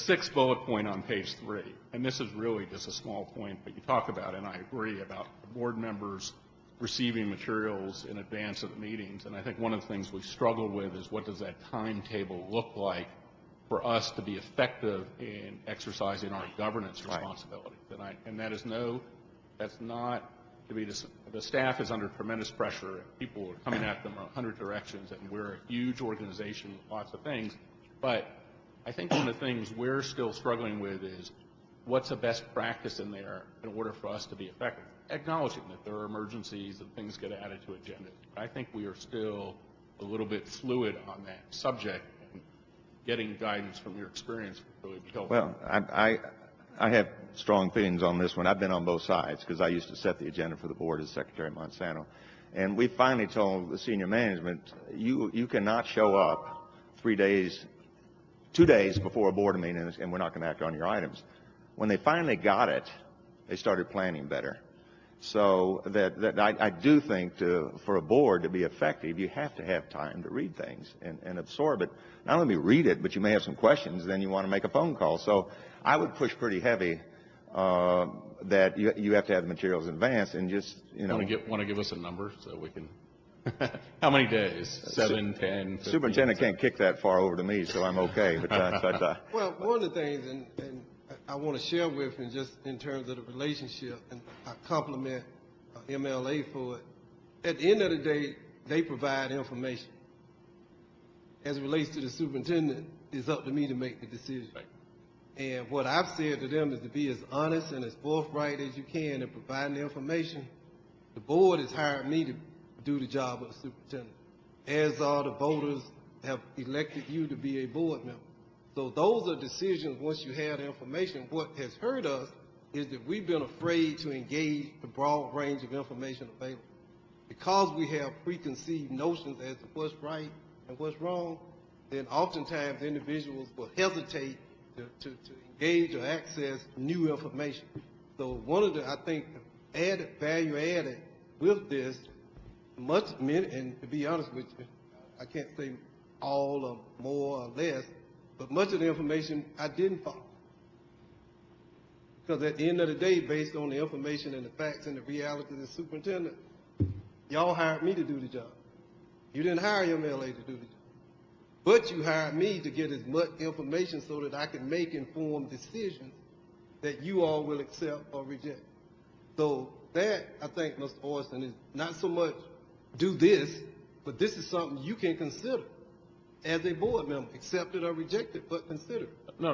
sixth bullet point on page 3, and this is really just a small point, but you talk about, and I agree, about board members receiving materials in advance of the meetings. And I think one of the things we struggle with is what does that timetable look like for us to be effective in exercising our governance responsibilities. And that is that's not to be, the staff is under tremendous pressure. People are coming at them in 100 directions, and we're a huge organization with lots of things. But I think one of the things we're still struggling with is what's a best practice in there in order for us to be effective, acknowledging that there are emergencies and things get added to agendas. I think we are still a little bit fluid on that subject, and getting guidance from your experience would really be helpful. Well, I have strong feelings on this one. I've been on both sides because I used to set the agenda for the board as Secretary of Monsanto. And we finally told the senior management, you cannot show up 2 days before a board meeting, and we're not going to act on your items. When they finally got it, they started planning better. So I do think for a board to be effective, you have to have time to read things and absorb it. Not only read it, but you may have some questions, then you want to make a phone call. So I would push pretty heavy that you have to have the materials in advance, and just, Want to give us a number so we can, how many days? 7, 10, 15? Superintendent can't kick that far over to me, so I'm okay. Well, one of the things, and I want to share with you just in terms of the relationship, and I compliment MLA for it. At the end of the day, they provide information. As it relates to the superintendent, it's up to me to make the decision. Right. And what I've said to them is to be as honest and as forthright as you can in providing the information. The board has hired me to do the job of the superintendent, as are the voters have elected you to be a board member. So those are decisions once you have the information. What has hurt us is that we've been afraid to engage the broad range of information available. Because we have preconceived notions as to what's right and what's wrong, then oftentimes individuals will hesitate to engage or access new information. So one of the, I think, added value added with this, and to be honest with you, I can't say all or more or less, but much of the information I didn't follow. Because at the end of the day, based on the information and the facts and the reality of the superintendent, y'all hired me to do the job. You didn't hire your MLA to do the job. But you hired me to get as much information so that I can make informed decisions that you all will accept or reject. So that, I think, Mr. Orson, is not so much do this, but this is something you can consider as a board member, accept it or reject it, but consider it. No,